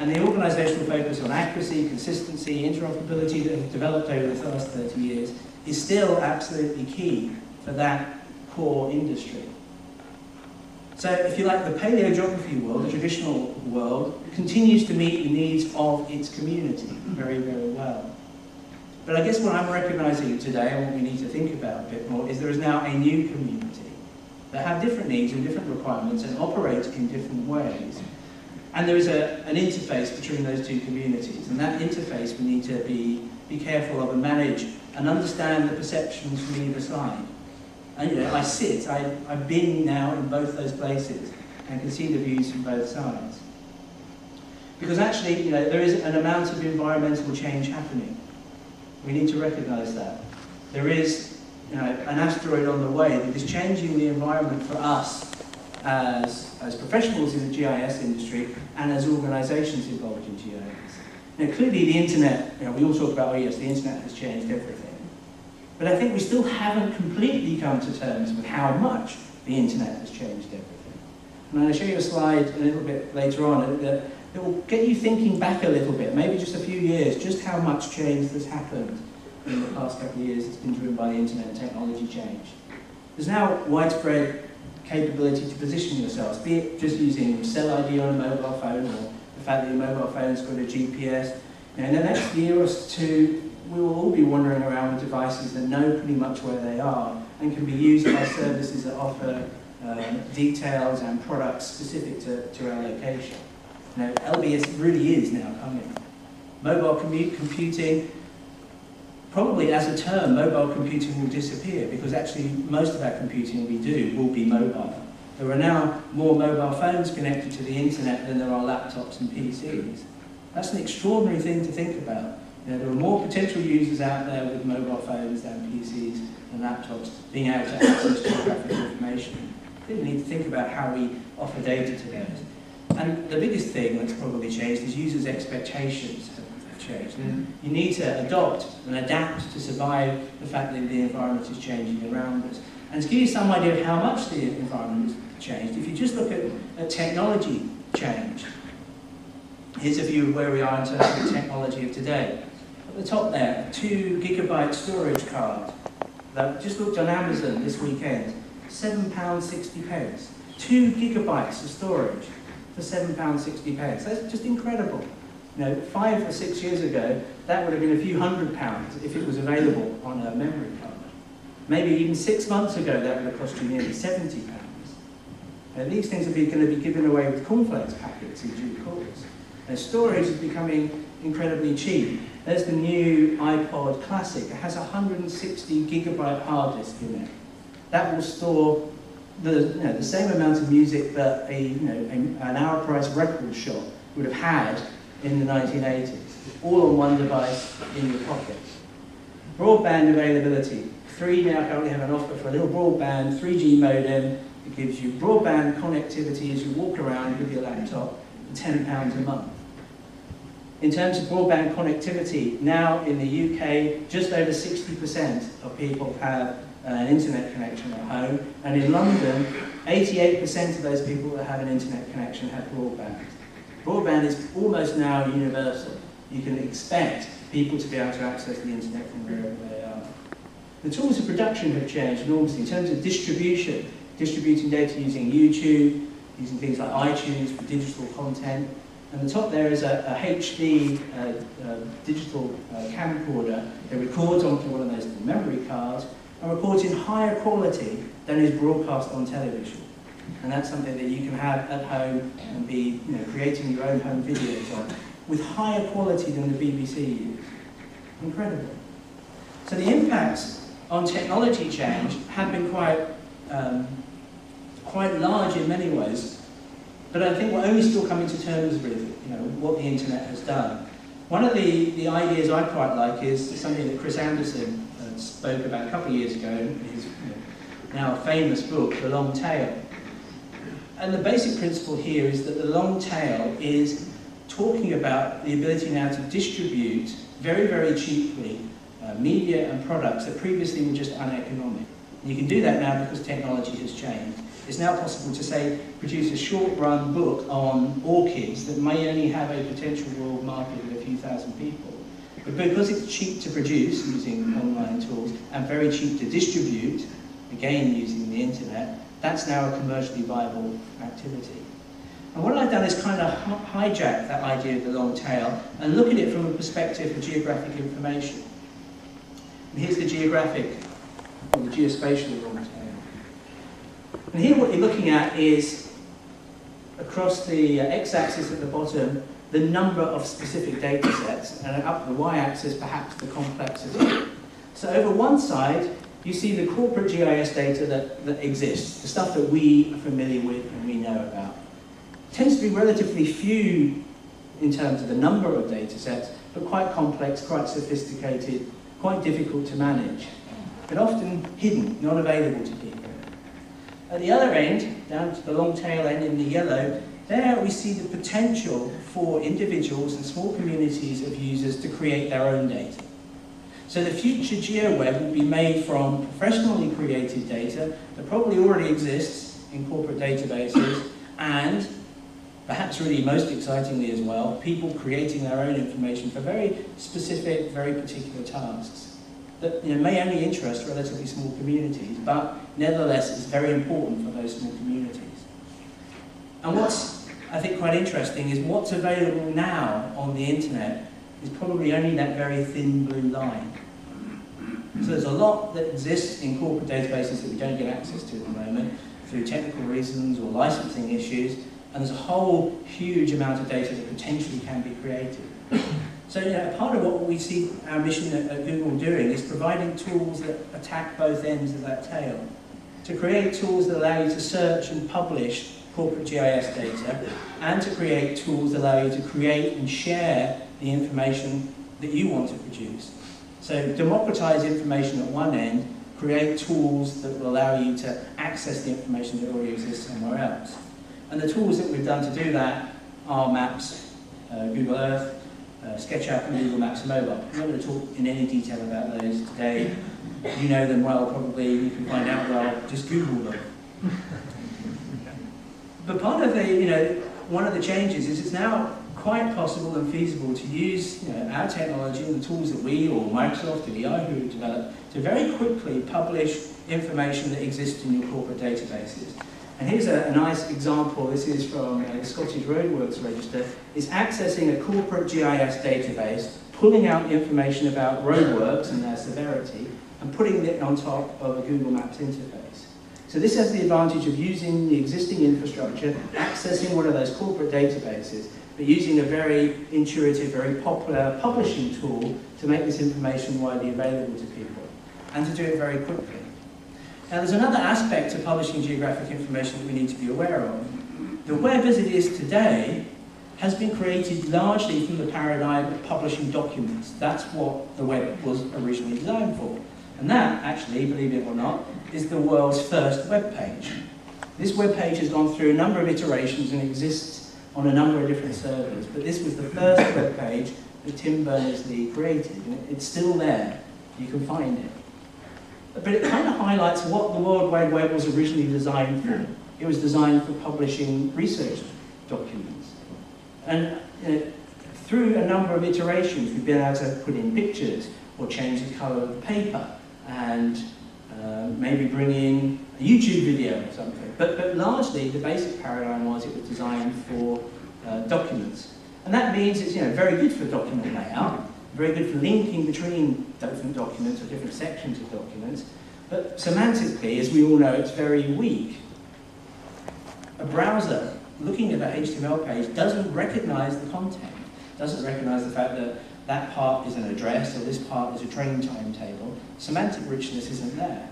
And the organisational focus on accuracy, consistency, interoperability that has developed over the last 30 years is still absolutely key for that core industry. So if you like, the paleogeography world, the traditional world, continues to meet the needs of its community very, very well. But I guess what I'm recognising today, and what we need to think about a bit more, is there is now a new community that have different needs and different requirements and operate in different ways. And there is an interface between those two communities, and that interface we need to be careful of and manage and understand the perceptions from either side. And I've been now in both those places and can see the views from both sides. Because actually, there is an amount of environmental change happening. We need to recognise that. There is an asteroid on the way that is changing the environment for us as professionals in the GIS industry and as organisations involved in GIS. Clearly the internet, we all talk about, oh yes, the internet has changed everything. But I think we still haven't completely come to terms with how much the internet has changed everything. And I'll show you a slide a little bit later on that will get you thinking back a little bit, maybe just a few years, just how much change has happened in the past couple of years that's been driven by the internet and technology change. There's now widespread capability to position yourselves, be it just using cell ID on a mobile phone or the fact that your mobile phone's got a GPS. In the next year or two, we will all be wandering around with devices that know pretty much where they are and can be used by services that offer details and products specific to our location. LBS really is now coming. Mobile computing, probably as a term, mobile computing will disappear because actually most of our computing we do will be mobile. There are now more mobile phones connected to the internet than there are laptops and PCs. That's an extraordinary thing to think about. There are more potential users out there with mobile phones than PCs and laptops being able to access geographic information. We need to think about how we offer data to those. And the biggest thing that's probably changed is users' expectations have changed. And you need to adopt and adapt to survive the fact that the environment is changing around us. And to give you some idea of how much the environment has changed, if you just look at technology change, here's a view of where we are in terms of the technology of today. At the top there, a 2 GB storage card that just looked on Amazon this weekend, £7.60. 2 GB of storage for £7.60. That's just incredible. 5 or 6 years ago, that would have been a few £100 if it was available on a memory card. Maybe even 6 months ago, that would have cost you nearly £70. These things are going to be given away with cornflakes packets in due course. Storage is becoming incredibly cheap. There's the new iPod Classic. It has a 160 GB hard disk in it. That will store the same amount of music that an hour-price record shop would have had in the 1980s, all on one device in your pocket. Broadband availability. 3 now currently have an offer for a little broadband 3G modem. It gives you broadband connectivity as you walk around with your laptop for £10 a month. In terms of broadband connectivity, now in the UK, just over 60% of people have an internet connection at home, and in London, 88% of those people that have an internet connection have broadband. Broadband is almost now universal. You can expect people to be able to access the internet from wherever they are. The tools of production have changed enormously in terms of distribution, distributing data using YouTube, using things like iTunes for digital content. And the top there is a HD digital camcorder that records onto one of those memory cards and records in higher quality than is broadcast on television. And that's something that you can have at home and be creating your own home videos on with higher quality than the BBC use. Incredible. So the impacts on technology change have been quite large in many ways. But I think we're only still coming to terms with what the internet has done. One of the ideas I quite like is something that Chris Anderson spoke about a couple of years ago in his now famous book, The Long Tail. And the basic principle here is that the long tail is talking about the ability now to distribute very, very cheaply media and products that previously were just uneconomic. You can do that now because technology has changed. It's now possible to, say, produce a short-run book on orchids that may only have a potential world market of a few thousand people. But because it's cheap to produce using online tools and very cheap to distribute, again using the internet, that's now a commercially viable activity. And what I've done is kind of hijack that idea of the long tail and look at it from a perspective of geographic information. And here's the geographic, or the geospatial long tail. And here what you're looking at is, across the x-axis at the bottom, the number of specific data sets, and up the y-axis perhaps the complexity. So over one side, you see the corporate GIS data that exists, the stuff that we are familiar with and we know about. It tends to be relatively few in terms of the number of data sets, but quite complex, quite sophisticated, quite difficult to manage, but often hidden, not available to people. At the other end, down to the long tail end in the yellow, there we see the potential for individuals and small communities of users to create their own data. So the future GeoWeb will be made from professionally created data that probably already exists in corporate databases, and perhaps really most excitingly as well, people creating their own information for very specific, very particular tasks that may only interest relatively small communities, but nevertheless is very important for those small communities. And what's, I think, quite interesting is what's available now on the internet is probably only that very thin blue line. So there's a lot that exists in corporate databases that we don't get access to at the moment through technical reasons or licensing issues, and there's a whole huge amount of data that potentially can be created. So part of what we see our mission at Google doing is providing tools that attack both ends of that tail. To create tools that allow you to search and publish corporate GIS data, and to create tools that allow you to create and share the information that you want to produce. So democratize information at one end, create tools that will allow you to access the information that already exists somewhere else. And the tools that we've done to do that are Maps, Google Earth, SketchUp and Google Maps Mobile. I'm not going to talk in any detail about those today. You know them well, probably. You can find out well. Just Google them. But part of the, one of the changes is it's now quite possible and feasible to use our technology and the tools that we or Microsoft or Yahoo have developed to very quickly publish information that exists in your corporate databases. And here's a nice example. This is from the Scottish Roadworks Register. It's accessing a corporate GIS database, pulling out information about roadworks and their severity, and putting it on top of a Google Maps interface. So this has the advantage of using the existing infrastructure, accessing one of those corporate databases, but using a very intuitive, very popular publishing tool to make this information widely available to people, and to do it very quickly. Now there's another aspect to publishing geographic information that we need to be aware of. The web as it is today has been created largely from the paradigm of publishing documents. That's what the web was originally designed for. And that, actually, believe it or not, is the world's first web page. This web page has gone through a number of iterations and exists on a number of different servers, but this was the first web page that Tim Berners-Lee created, and it's still there. You can find it. But it kind of highlights what the World Wide Web was originally designed for. It was designed for publishing research documents. And through a number of iterations, we've been able to put in pictures or change the color of the paper and maybe bring in a YouTube video or something. But largely, the basic paradigm was it was designed for documents. And that means it's very good for document layout, very good for linking between different documents or different sections of documents, but semantically, as we all know, it's very weak. A browser looking at an HTML page doesn't recognize the content, doesn't recognize the fact that that part is an address or this part is a train timetable. Semantic richness isn't there.